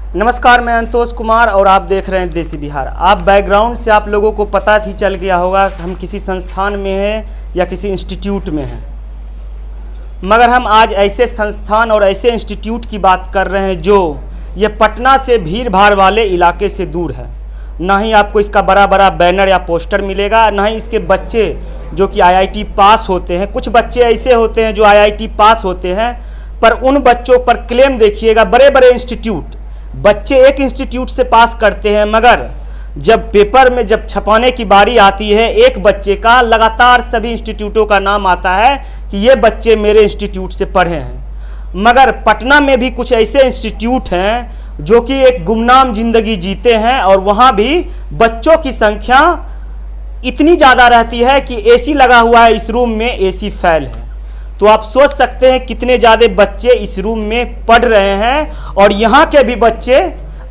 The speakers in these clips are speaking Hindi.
नमस्कार, मैं अंतोष कुमार और आप देख रहे हैं देसी बिहार। आप बैकग्राउंड से आप लोगों को पता ही चल गया होगा कि हम किसी संस्थान में हैं या किसी इंस्टीट्यूट में हैं, मगर हम आज ऐसे संस्थान और ऐसे इंस्टीट्यूट की बात कर रहे हैं जो ये पटना से भीड़ भाड़ वाले इलाके से दूर है। ना ही आपको इसका बड़ा बड़ा बैनर या पोस्टर मिलेगा, ना ही इसके बच्चे जो कि आईआईटी पास होते हैं। कुछ बच्चे ऐसे होते हैं जो आईआईटी पास होते हैं, पर उन बच्चों पर क्लेम देखिएगा बड़े बड़े इंस्टीट्यूट। बच्चे एक इंस्टीट्यूट से पास करते हैं, मगर जब पेपर में जब छपाने की बारी आती है, एक बच्चे का लगातार सभी इंस्टीट्यूटों का नाम आता है कि ये बच्चे मेरे इंस्टीट्यूट से पढ़े हैं। मगर पटना में भी कुछ ऐसे इंस्टीट्यूट हैं जो कि एक गुमनाम जिंदगी जीते हैं, और वहाँ भी बच्चों की संख्या इतनी ज़्यादा रहती है कि एसी लगा हुआ है, इस रूम में एसी फेल है। तो आप सोच सकते हैं कितने ज़्यादा बच्चे इस रूम में पढ़ रहे हैं, और यहाँ के भी बच्चे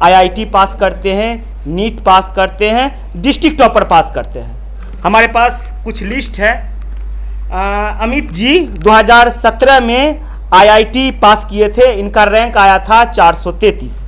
आईआईटी पास करते हैं, नीट पास करते हैं, डिस्ट्रिक्ट टॉपर पास करते हैं। हमारे पास कुछ लिस्ट है। अमित जी 2017 में आईआईटी पास किए थे, इनका रैंक आया था 433।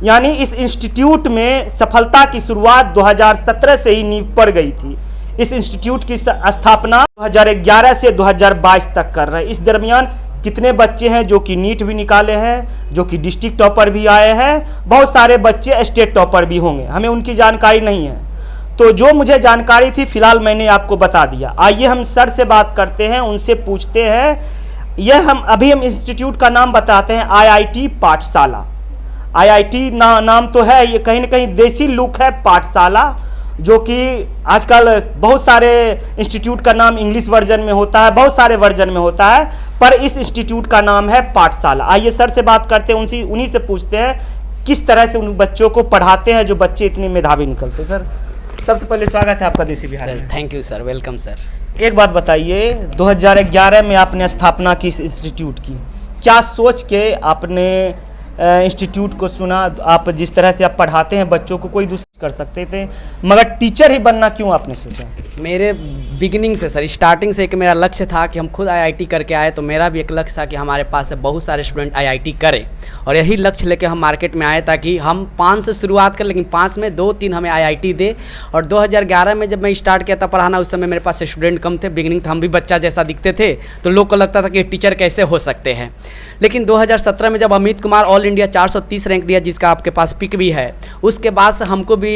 यानी इस इंस्टीट्यूट में सफलता की शुरुआत 2017 से ही नींव पड़ गई थी। इस इंस्टीट्यूट की स्थापना 2011 से 2022 तक कर रहे हैं। इस दरमियान कितने बच्चे हैं जो कि नीट भी निकाले हैं, जो कि डिस्ट्रिक्ट टॉपर भी आए हैं, बहुत सारे बच्चे स्टेट टॉपर भी होंगे, हमें उनकी जानकारी नहीं है। तो जो मुझे जानकारी थी फिलहाल मैंने आपको बता दिया। आइए हम सर से बात करते हैं, उनसे पूछते हैं। हम इंस्टीट्यूट का नाम बताते हैं, आईआईटी पाठशाला। आईआईटी नाम तो है, ये कहीं ना कहीं देसी लुक है पाठशाला, जो कि आजकल बहुत सारे इंस्टीट्यूट का नाम इंग्लिश वर्जन में होता है, बहुत सारे वर्जन में होता है, पर इस इंस्टीट्यूट का नाम है पाठशाला। आइए सर से बात करते हैं, उन्हीं से पूछते हैं किस तरह से उन बच्चों को पढ़ाते हैं जो बच्चे इतने मेधावी निकलते हैं। सर सबसे पहले स्वागत है आपका देसी बिहार में। Thank you sir, welcome sir. एक बात बताइए, 2011 में आपने स्थापना की इस इंस्टीट्यूट की, क्या सोच के आपने इंस्टीट्यूट को चुना? आप जिस तरह से आप पढ़ाते हैं बच्चों को, कोई दूसरा कर सकते थे, मगर टीचर ही बनना क्यों आपने सोचा? मेरे बिगिनिंग से सर, स्टार्टिंग से एक मेरा लक्ष्य था कि हम खुद आईआईटी करके आए, तो मेरा भी एक लक्ष्य था कि हमारे पास से बहुत सारे स्टूडेंट आईआईटी करें, और यही लक्ष्य लेके हम मार्केट में आए ताकि हम 5 से शुरुआत करें, लेकिन 5 में 2-3 हमें आईआईटी दे। और 2011 में जब मैं स्टार्ट किया था पढ़ाना, उस समय मेरे पास स्टूडेंट कम थे। बिगिनिंग था, हम भी बच्चा जैसा दिखते थे, तो लोग को लगता था कि टीचर कैसे हो सकते हैं। लेकिन 2017 में जब Amit Kumar all India 430 rank दिया, जिसका आपके पास पिक भी है, उसके बाद से हमको भी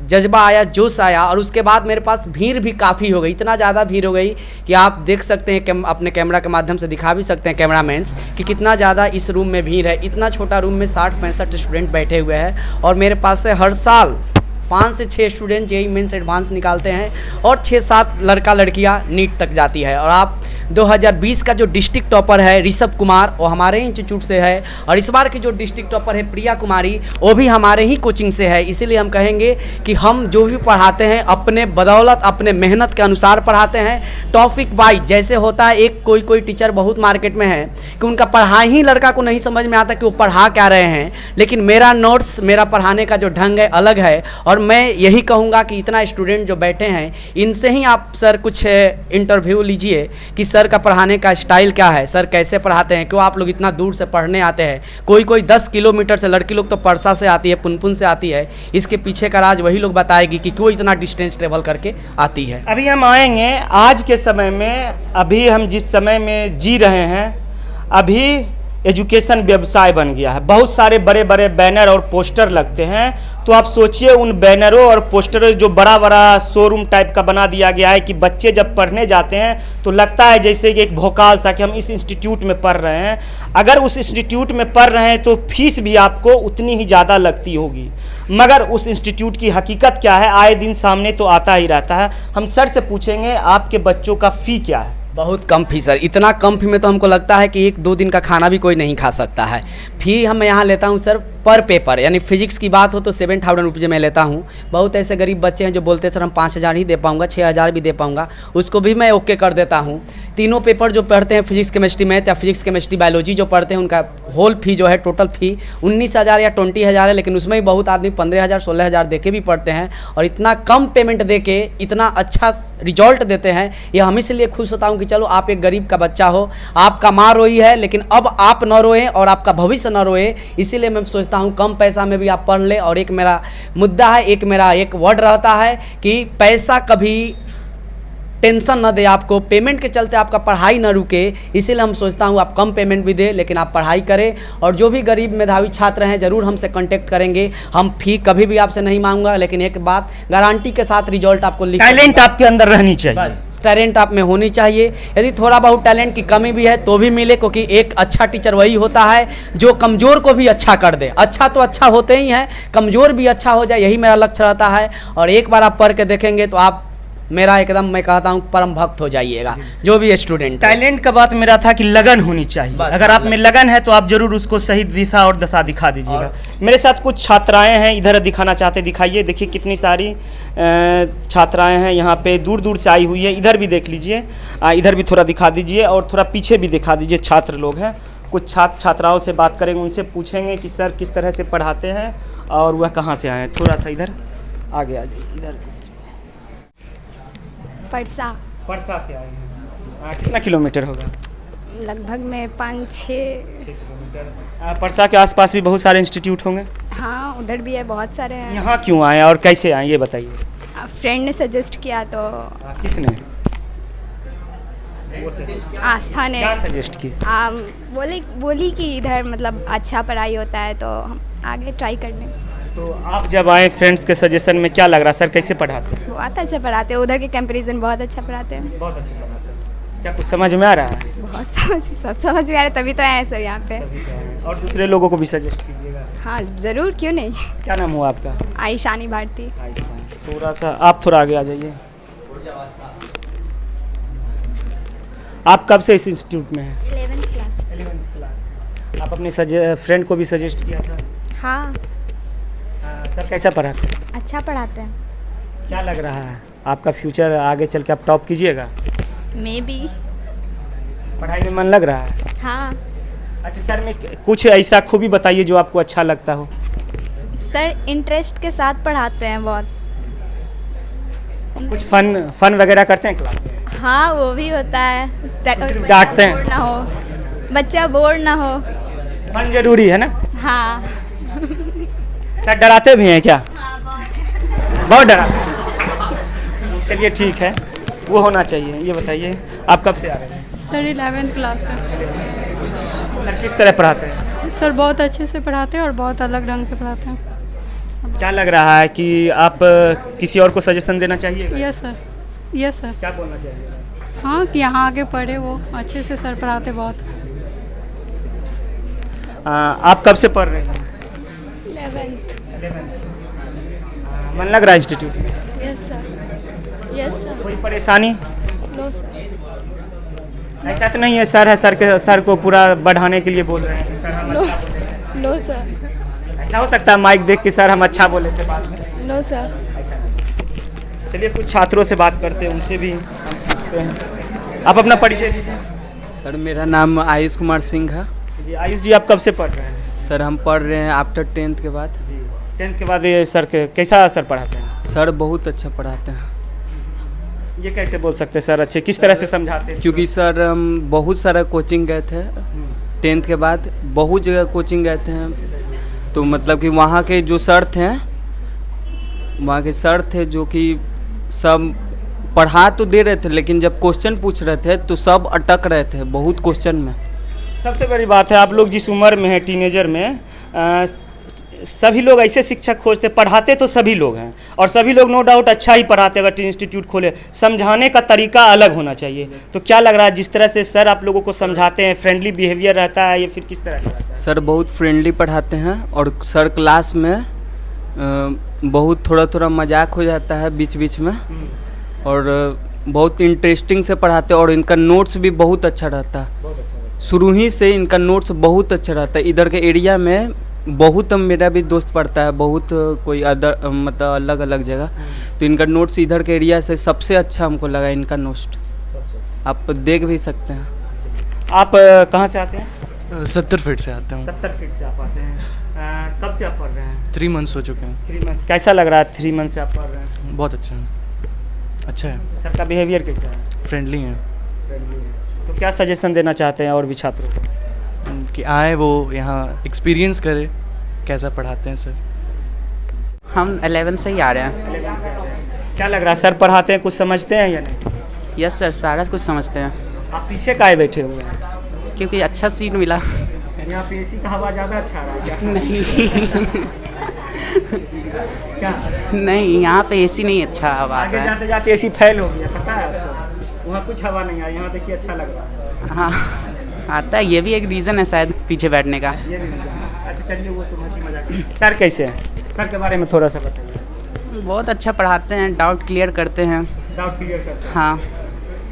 जज्बा आया, जोश आया, और उसके बाद मेरे पास भीड़ भी काफ़ी हो गई। इतना ज़्यादा भीड़ हो गई कि आप देख सकते हैं, अपने कैमरा के माध्यम से दिखा भी सकते हैं कैमरामैन्स, कि कितना ज़्यादा इस रूम में भीड़ है। इतना छोटा रूम में 60-65 स्टूडेंट बैठे हुए हैं, और मेरे पास से हर साल 5 से 6 स्टूडेंट जेईई मेंस एडवांस निकालते हैं, और 6-7 लड़का लड़कियां नीट तक जाती है। और आप 2020 का जो डिस्ट्रिक्ट टॉपर है ऋषभ कुमार, वो हमारे इंस्टीट्यूट से है, और इस बार की जो डिस्ट्रिक्ट टॉपर है प्रिया कुमारी, वो भी हमारे ही कोचिंग से है। इसीलिए हम कहेंगे कि हम जो भी पढ़ाते हैं अपने बदौलत, अपने मेहनत के अनुसार पढ़ाते हैं। टॉपिक वाइज जैसे होता है, एक कोई टीचर बहुत मार्केट में है कि उनका पढ़ाई ही लड़का को नहीं समझ में आता कि वो पढ़ा क्या रहे हैं, लेकिन मेरा नोट्स, मेरा पढ़ाने का जो ढंग है अलग है। और मैं यही कहूँगा कि इतना स्टूडेंट जो बैठे हैं, इनसे ही आप सर कुछ इंटरव्यू लीजिए कि सर का पढ़ाने का स्टाइल क्या है, सर कैसे पढ़ाते हैं, क्यों आप लोग इतना दूर से पढ़ने आते हैं। कोई 10 किलोमीटर से, लड़की लोग तो परसा से आती है, पुनपुन से आती है। इसके पीछे का राज वही लोग बताएगी कि क्यों इतना डिस्टेंस ट्रेवल करके आती है। अभी हम आएंगे आज के समय में, अभी हम जिस समय में जी रहे हैं, अभी एजुकेशन व्यवसाय बन गया है। बहुत सारे बड़े बड़े बैनर और पोस्टर लगते हैं, तो आप सोचिए उन बैनरों और पोस्टरों जो बड़ा बड़ा शोरूम टाइप का बना दिया गया है कि बच्चे जब पढ़ने जाते हैं तो लगता है जैसे कि एक भोकाल सा कि हम इस इंस्टीट्यूट में पढ़ रहे हैं। अगर उस इंस्टीट्यूट में पढ़ रहे हैं तो फीस भी आपको उतनी ही ज़्यादा लगती होगी, मगर उस इंस्टीट्यूट की हकीकत क्या है आए दिन सामने तो आता ही रहता है। हम सर से पूछेंगे आपके बच्चों का फ़ी क्या है? बहुत कम फी सर, इतना कम फी में तो हमको लगता है कि 1-2 दिन का खाना भी कोई नहीं खा सकता है। फी हम यहाँ लेता हूँ सर पर पेपर, यानी फिजिक्स की बात हो तो 7,000 रुपये मैं लेता हूँ। बहुत ऐसे गरीब बच्चे हैं जो बोलते हैं सर हम 5,000 ही दे पाऊँगा, 6,000 भी दे पाऊँगा, उसको भी मैं ओके कर देता हूँ। तीनों पेपर जो पढ़ते हैं, फिजिक्स केमिस्ट्री मैथ या फिजिक्स केमिस्ट्री बायोलॉजी जो पढ़ते हैं, उनका होल फी जो है, टोटल फी 19,000 या 20,000 है। लेकिन उसमें भी बहुत आदमी 15,000 16,000 दे के भी पढ़ते हैं, और इतना कम पेमेंट दे के इतना अच्छा रिजल्ट देते हैं। ये हम इसलिए खुश होता हूँ कि चलो आप एक गरीब का बच्चा हो, आपका माँ रोई है, लेकिन अब आप न रोए और आपका भविष्य न रोए, इसीलिए मैं सोचता हूँ कम पैसा में भी आप पढ़ ले। और एक मेरा मुद्दा है, एक मेरा एक वर्ड रहता है कि पैसा कभी टेंशन न दे आपको, पेमेंट के चलते आपका पढ़ाई न रुके, इसीलिए हम सोचता हूँ आप कम पेमेंट भी दे लेकिन आप पढ़ाई करें। और जो भी गरीब मेधावी छात्र हैं ज़रूर हमसे कांटेक्ट करेंगे, हम फ़ी कभी भी आपसे नहीं मांगूंगा, लेकिन एक बात गारंटी के साथ रिजल्ट आपको लिख, टैलेंट आपके अंदर रहनी चाहिए, बस टैलेंट आप में होनी चाहिए। यदि थोड़ा बहुत टैलेंट की कमी भी है तो भी मिले, क्योंकि एक अच्छा टीचर वही होता है जो कमज़ोर को भी अच्छा कर दे। अच्छा तो अच्छा होते ही हैं, कमज़ोर भी अच्छा हो जाए, यही मेरा लक्ष्य रहता है। और एक बार आप पढ़ के देखेंगे तो आप मेरा एकदम, मैं कहता हूँ परम भक्त हो जाइएगा, जो भी स्टूडेंट। टैलेंट का बात मेरा था कि लगन होनी चाहिए, अगर आप में लगन है तो आप जरूर उसको सही दिशा और दशा दिखा दीजिएगा। मेरे साथ कुछ छात्राएं हैं, इधर दिखाना चाहते दिखाइए। देखिए कितनी सारी छात्राएं हैं यहाँ पे, दूर दूर से आई हुई है। इधर भी देख लीजिए, इधर भी थोड़ा दिखा दीजिए और थोड़ा पीछे भी दिखा दीजिए। छात्र लोग हैं, कुछ छात्र छात्राओं से बात करेंगे, उनसे पूछेंगे कि सर किस तरह से पढ़ाते हैं और वह कहाँ से आए हैं। थोड़ा सा इधर आगे आ जाइए, इधर परसा से आए हैं। कितना किलोमीटर होगा? लगभग में 5-6 किलोमीटर। परसा के आसपास भी बहुत सारे इंस्टीट्यूट होंगे? हाँ, उधर भी है, बहुत सारे हैं। यहाँ क्यों आए और कैसे आए ये बताइए। फ्रेंड ने सजेस्ट किया तो। किसने? आस्था ने। क्या सजेस्ट की? बोली कि इधर मतलब अच्छा पढ़ाई होता है तो हम आगे ट्राई करने। तो आप जब आए फ्रेंड्स के सजेशन में क्या लग रहा सर कैसे पढ़ाते हैं? बहुत अच्छा पढ़ाते हैं, उधर के कंपैरिजन बहुत अच्छा पढ़ाते हैं। बहुत अच्छा पढ़ाते हैं। क्या कुछ समझ में आ रहा है? बहुत सब समझ में आ रहा है, तभी तो आए हैं सर यहाँ पे। और दूसरे लोगों को भी सजेस्ट कीजिएगा। हाँ ज़रूर, क्यों नहीं। क्या नाम हुआ आपका? आयशानी भारती। थोड़ा सा आप थोड़ा आगे आ जाइए। आप कब से इस इंस्टीट्यूट में हैं? 11th class. 11th class. आप अपने फ्रेंड को भी सजेस्ट किया था? हाँ। सर कैसा पढ़ाते हैं? अच्छा पढ़ाते हैं। क्या लग रहा है आपका फ्यूचर आगे चल के आप टॉप कीजिएगा? May be. पढ़ाई में मन लग रहा है? हाँ। अच्छा सर, में कुछ ऐसा खूबी बताइए जो आपको अच्छा लगता हो। सर इंटरेस्ट के साथ पढ़ाते हैं बहुत। कुछ फन वगैरह करते हैं क्लास में? हाँ, वो भी होता है। डांटते हैं? बोर ना हो, बच्चा बोर ना हो। फन जरूरी है ना? हाँ। सर डराते भी हैं क्या? बहुत डराते हैं। चलिए ठीक है, वो होना चाहिए। ये बताइए आप कब से आ रहे हैं? सर 11th क्लास है। सर किस तरह पढ़ाते हैं? सर बहुत अच्छे से पढ़ाते हैं और बहुत अलग ढंग से पढ़ाते हैं। क्या लग रहा है कि आप किसी और को सजेशन देना चाहिए? Yes sir, yes sir. क्या बोलना चाहिए? हाँ, कि यहाँ आगे पढ़े, वो अच्छे से सर पढ़ाते बहुत। आप कब से पढ़ रहे हैं? 11th। मन लग रहा है इंस्टीट्यूट में? Yes sir, yes sir. कोई परेशानी? No sir. ऐसा तो नहीं है सर को पूरा बढ़ाने के लिए बोल रहे हैं सर हम नो अच्छा बोले। No sir. ऐसा हो सकता है माइक देख के सर हम अच्छा बोले थे बाद में? No sir. ऐसा नहीं। चलिए कुछ छात्रों से बात करते हैं, उनसे भी हम पूछते हैं। आप अपना परिचय दीजिए। सर मेरा नाम आयुष कुमार सिंह है। जी आयुष जी, आप कब से पढ़ रहे हैं? सर हम पढ़ रहे हैं आफ्टर 10th के बाद। 10th के बाद ये सर कैसा सर पढ़ाते हैं? सर बहुत अच्छा पढ़ाते हैं। ये कैसे बोल सकते हैं सर अच्छे, किस तरह से समझाते हैं? क्योंकि सर हम बहुत सारा कोचिंग गए थे 10th के बाद, बहुत जगह कोचिंग गए थे, तो मतलब कि वहाँ के जो सर थे जो कि सब पढ़ा तो दे रहे थे, लेकिन जब क्वेश्चन पूछ रहे थे तो सब अटक रहे थे बहुत क्वेश्चन में। सबसे बड़ी बात है आप लोग जिस उम्र में हैं, टीनेजर में, सभी लोग ऐसे शिक्षक खोजते, पढ़ाते तो सभी लोग हैं और सभी लोग नो डाउट अच्छा ही पढ़ाते। अगर इंस्टीट्यूट खोले, समझाने का तरीका अलग होना चाहिए। तो क्या लग रहा है जिस तरह से सर आप लोगों को समझाते हैं, फ्रेंडली बिहेवियर रहता है या फिर किस तरह का रहता है? सर बहुत फ्रेंडली पढ़ाते हैं और सर क्लास में बहुत थोड़ा मजाक हो जाता है बीच बीच में, और बहुत इंटरेस्टिंग से पढ़ाते हैं और इनका नोट्स भी बहुत अच्छा रहता है। शुरू ही से इनका नोट्स बहुत अच्छा रहता है। इधर के एरिया में बहुत मेरा भी दोस्त पढ़ता है, बहुत कोई अदर मतलब अलग अलग जगह, तो इनका नोट्स इधर के एरिया से सबसे अच्छा हमको लगा इनका नोट्स। आप देख भी सकते हैं। आप कहाँ से आते हैं? 70 फीट से आता हूँ। 70 फीट से आप आते हैं। कब से आप पढ़ रहे हैं? 3 मंथ्स हो चुके हैं। 3 मंथ। कैसा लग रहा है 3 मंथ से आप पढ़ रहे हैं? बहुत अच्छा है, अच्छा है। सर का बिहेवियर कैसा है? फ्रेंडली है। तो क्या सजेशन देना चाहते हैं और भी छात्रों को? कि आए वो यहाँ एक्सपीरियंस करे कैसा पढ़ाते हैं सर। हम 11 से ही आ रहे हैं। क्या लग रहा है, सर पढ़ाते हैं कुछ समझते हैं या नहीं? यस सर, सारा कुछ समझते हैं। आप पीछे काहे बैठे हुए हैं? क्योंकि अच्छा सीट मिला। यहाँ पे एसी का हवा ज़्यादा अच्छा आ रहा है क्या? नहीं क्या नहीं, यहाँ पे एसी नहीं अच्छा हवा आगे आता है। जाते जाते एसी फेल हो गया, पता है आपको? वहाँ कुछ हवा नहीं आई, यहाँ देखिए अच्छा लग रहा है। हाँ आता है, ये भी एक रीज़न है शायद पीछे बैठने का। ये भी अच्छा, चलिए वो तो हंसी मजाक। सर कैसे हैं? सर के बारे में थोड़ा सा बताइए। बहुत अच्छा पढ़ाते हैं, डाउट क्लियर करते हैं। डाउट क्लियर करते हैं। हाँ,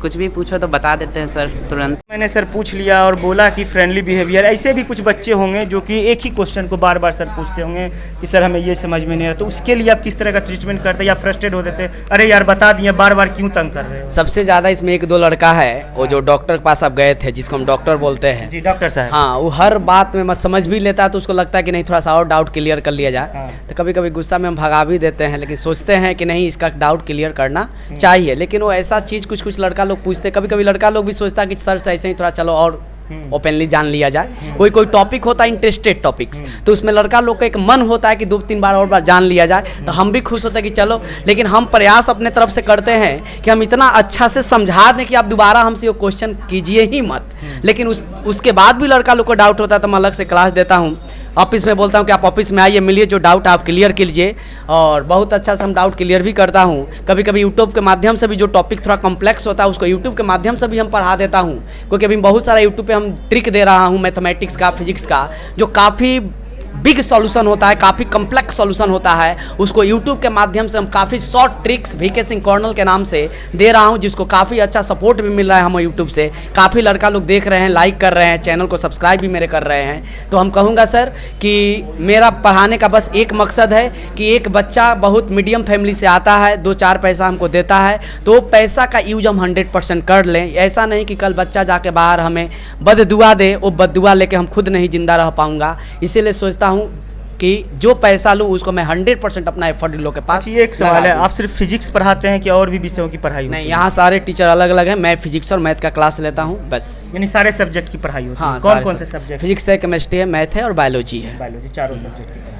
कुछ भी पूछो तो बता देते हैं सर तुरंत। मैंने सर पूछ लिया और बोला कि फ्रेंडली बिहेवियर। ऐसे भी कुछ बच्चे होंगे जो कि एक ही क्वेश्चन को बार बार सर पूछते होंगे कि सर हमें ये समझ में नहीं आ रहा, तो उसके लिए आप किस तरह का ट्रीटमेंट करते हैं या फ्रस्ट्रेट हो देते, अरे यार बता दिए बार बार क्यों तंग कर रहे हो? सबसे ज़्यादा इसमें एक दो लड़का है, वो जो डॉक्टर के पास आप गए थे, जिसको हम डॉक्टर बोलते हैं। जी डॉक्टर साहब। हाँ, वो हर बात में मत समझ भी लेता है, तो उसको लगता है कि नहीं थोड़ा सा और डाउट क्लियर कर लिया जाए। हाँ। तो कभी कभी गुस्सा में हम भगा भी देते हैं, लेकिन सोचते हैं कि नहीं इसका डाउट क्लियर करना चाहिए। लेकिन वो ऐसा चीज़ कुछ कुछ लड़का लोग पूछते, कभी कभी लड़का लोग भी सोचता है कि सर से ऐसे ही थोड़ा चलो और ओपनली जान लिया जाए। कोई कोई टॉपिक होता है इंटरेस्टेड टॉपिक्स, तो उसमें लड़का लोग का एक मन होता है कि 2-3 बार और बार जान लिया जाए, तो हम भी खुश होते हैं कि चलो। लेकिन हम प्रयास अपने तरफ से करते हैं कि हम इतना अच्छा से समझा दें कि आप दोबारा हमसे वो क्वेश्चन कीजिए ही मत। लेकिन उसके बाद भी लड़का लोग को डाउट होता है, तो मैं अलग से क्लास देता हूँ। ऑफिस में बोलता हूँ कि आप ऑफिस में आइए, मिलिए, जो डाउट आप क्लियर कीजिए। और बहुत अच्छा से हम डाउट क्लियर भी करता हूँ। कभी कभी यूट्यूब के माध्यम से भी जो टॉपिक थोड़ा कॉम्प्लेक्स होता है उसको यूट्यूब के माध्यम से भी हम पढ़ा देता हूँ, क्योंकि अभी बहुत सारा यूट्यूब पे हम ट्रिक दे रहा हूँ मैथमेटिक्स का, फिजिक्स का, जो काफ़ी बिग सॉल्यूशन होता है, काफ़ी कॉम्प्लेक्स सॉल्यूशन होता है। उसको यूट्यूब के माध्यम से हम काफ़ी short tricks VK Singh colonel के नाम से दे रहा हूं, जिसको काफ़ी अच्छा सपोर्ट भी मिल रहा है हमें यूट्यूब से। काफ़ी लड़का लोग देख रहे हैं, लाइक कर रहे हैं, चैनल को सब्सक्राइब भी मेरे कर रहे हैं। तो हम कहूँगा सर कि मेरा पढ़ाने का बस एक मकसद है कि एक बच्चा बहुत मीडियम फैमिली से आता है, 2-4 पैसा हमको देता है, तो पैसा का यूज हम 100% कर लें। ऐसा नहीं कि कल बच्चा जाके बाहर हमें बददुआ दे, वो बददुआ लेके हम खुद नहीं जिंदा रह पाऊँगा। इसीलिए सोचता हूँ कि जो पैसा लूँ उसको मैं 100% अपना एफर्ट लोग के पास। ये एक सवाल है, आप सिर्फ फिजिक्स पढ़ाते हैं कि और भी विषयों की पढ़ाई होती है? नहीं, यहाँ सारे टीचर अलग अलग हैं। मैं फिजिक्स और मैथ का क्लास लेता हूँ बस। यानी सारे सब्जेक्ट की पढ़ाई होती है? हाँ, कौन कौन से सब्जेक्ट? फिजिक्स है, केमिस्ट्री है, मैथ है और बायोलॉजी है। बायोलॉजी, चारों सब्जेक्ट की पढ़ाई।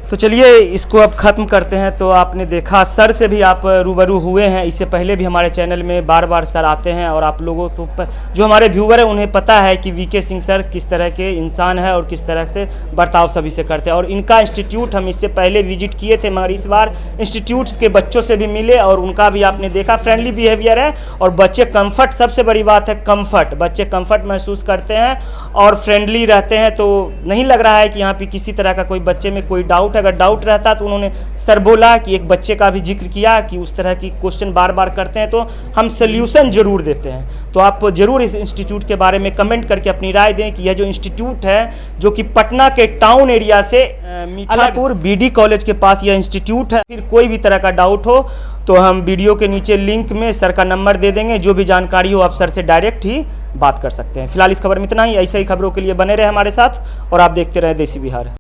तो चलिए इसको अब ख़त्म करते हैं। तो आपने देखा सर से भी आप रूबरू हुए हैं, इससे पहले भी हमारे चैनल में बार बार सर आते हैं, और आप लोगों को जो हमारे व्यूवर हैं उन्हें पता है कि वीके सिंह सर किस तरह के इंसान है और किस तरह से बर्ताव सभी से करते हैं। और इनका इंस्टीट्यूट हम इससे पहले विजिट किए थे, मगर इस बार इंस्टीट्यूट्स के बच्चों से भी मिले और उनका भी आपने देखा फ्रेंडली बिहेवियर है, और बच्चे कम्फर्ट, सबसे बड़ी बात है कम्फर्ट, बच्चे कम्फर्ट महसूस करते हैं और फ्रेंडली रहते हैं। तो नहीं लग रहा है कि यहाँ पे किसी तरह का कोई बच्चे में कोई डाउट, अगर डाउट रहता तो उन्होंने सर बोला कि एक बच्चे का भी जिक्र किया कि उस तरह की क्वेश्चन बार बार करते हैं, तो हम सोल्यूशन जरूर देते हैं। तो आप जरूर इस इंस्टीट्यूट के बारे में कमेंट करके अपनी राय दें कि यह जो इंस्टीट्यूट है, जो कि पटना के टाउन एरिया से अलापुर बीडी कॉलेज के पास यह इंस्टीट्यूट है। फिर कोई भी तरह का डाउट हो तो हम वीडियो के नीचे लिंक में सर का नंबर दे देंगे, जो भी जानकारी हो आप सर से डायरेक्ट ही बात कर सकते हैं। फिलहाल इस खबर में इतना ही। ऐसे ही खबरों के लिए बने रहे हमारे साथ और आप देखते रहे देसी बिहार।